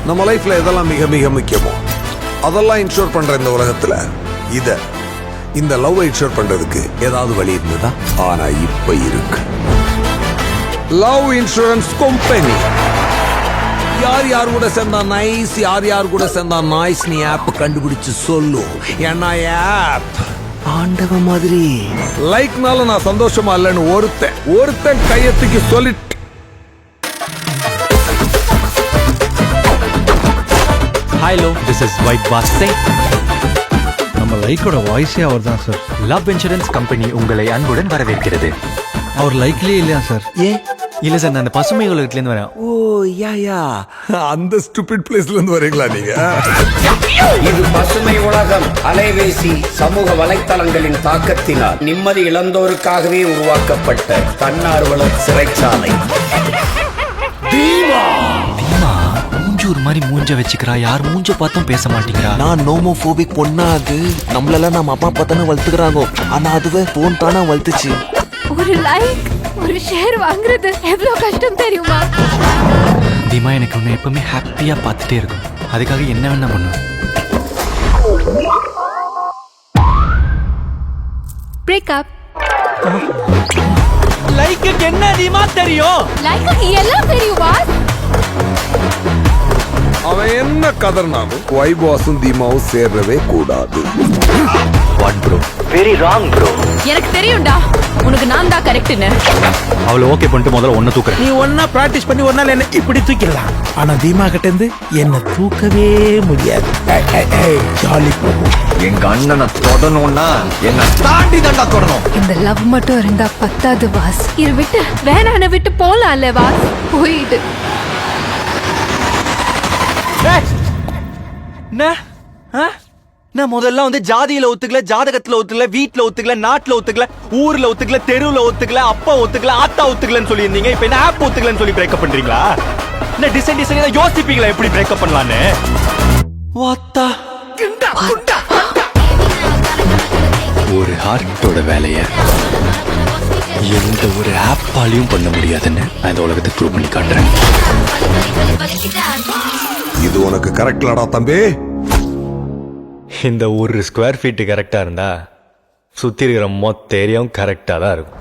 நம்ம லைஃப்ல எதெல்லாம் மிக மிக முக்கியமோ அதெல்லாம் இன்ஷூர் பண்ற இந்த உலகத்துல இந்த லவ் இன்ஷூர் பண்றதுக்கு ஏதாவது வழி இருந்ததா? ஆனா இப்ப இருக்கு. Love insurance company. யார் யார் கூட சேர்ந்தா நைஸ், யார் யார் கூட சேர்ந்தா நாய்ஸ் நீ ஆப் கண்டுபிடிச்சு சொல்லு. ஏன்னா ஆப் ஆண்டவ மாதிரி. லைக்னால நான் சந்தோஷமா இல்லைன்னு ஒருத்தன் கையத்துக்கு சொல்லிட்டு ஹலோ, திஸ் இஸ் வைட் வாஸ்தே. நம்ம லைக்கோட வாய்ஸே அவர் தான் சார். லவ் இன்சூரன்ஸ் கம்பெனி உங்களை அன்புடன் வரவேற்கிறது. அவர் லைக்லயே இல்லையா சார்? ஏன் இல்ல சார், நான் அந்த பசுமை உலகத்துலேருந்து வரேன். ஓ யா அந்த ஸ்டூபிட் பிளேஸ்ல இருந்து வரீங்களா நீங்க? இது பசுமை உலகம். அலைபேசி சமூக வலைத்தளங்களின் தாக்கத்தினால் நிம்மதி இழந்தோருக்காகவே உருவாக்கப்பட்ட தன்னார்வல சிறைச்சாலை. ஒரு மாதிரி மூஞ்ச வச்சுக்கிறா, யார் மூஞ்ச பார்த்தும் பேச மாட்டேங்கிறா. நான் நோமோபோபிக் பொண்ணா? அது நம்மளெல்லாம் நம்ம அப்பா பார்த்தானே வளர்த்துக்கிறாங்க. ஆனா அதுவே போன் தானா வளர்த்துச்சு. ஒரு லைக் ஒரு ஷேர் வாங்குறது எவ்வளவு கஷ்டம் தெரியுமா? தீமா, எனக்கு உன்னை எப்பவுமே ஹாப்பியா பார்த்துட்டே இருக்கும். அதுக்காக என்ன வேணா பண்ணுவேன். பிரேக்கப். லைக்கு என்ன தீமா தெரியும்? லைக்கு எல்லாம் தெரியும் பாஸ். அவன் என்ன கதர்னாலும் வைபாஸும் தீமாவும் சேர்றவே கூடாது. What bro? Very wrong bro. எனக்கு தெரியும்டா, உனக்கு நான் தான் கரெக்ட்னு. அவளை ஓகே பண்ணிட்டு முதல்ல ஒன்ன தூக்குறேன். நீ ஒன்னா பிராக்டிஸ் பண்ணி ஒரு நாள் என்ன இப்படி தூக்கிடலாம். ஆனா தீமா கிட்ட இருந்து என்ன தூக்கவே முடியாது. ஜாலி பிரபு. எங்க அண்ணனை தொடணும்னா என்ன தாண்டி தண்டா தொடணும். இந்த லவ் மட்டும் இருந்தா பத்தாது பாஸ். இரு விட்டு வேணான விட்டு போலாம்ல பாஸ். போயிடு. நான் முதல்ல வந்து ஜாதியில ஒத்துக்கல, ஜாதகத்துல ஒத்துக்கல, வீட்டுல ஒத்துக்கல, நாட்டுல ஒத்துக்கல, ஊர்ல ஒத்துக்கல, தெருவுல ஒத்துக்கல, அப்பா ஒத்துக்கல, ஆத்தா ஒத்துக்கலன்னு சொல்லியிருந்தீங்க. இப்ப என்ன ஆப் ஒத்துக்கலன்னு சொல்லி பிரேக்கப் பண்றீங்களா? என்ன டிசைன் யோசிப்பீங்களா எப்படி பிரேக்கப் பண்ணலான்னு? வாத்தா ஒரு ஹார்ட்டோட வேலைய எந்த ஒரு ஆப்பாலையும் பண்ண முடியாதுன்னு நான் இந்த உலகத்துக்கு ப்ரூவ் பண்ணி காட்டுறேன். இது உனக்கு கரெக்ட்லடா தம்பி. இந்த ஒரு ஸ்கொயர் ஃபீட் கரெக்டா இருந்தா சுத்தி இருக்கிற மொத்த ஏரியாவும் கரெக்டா தான் இருக்கும்.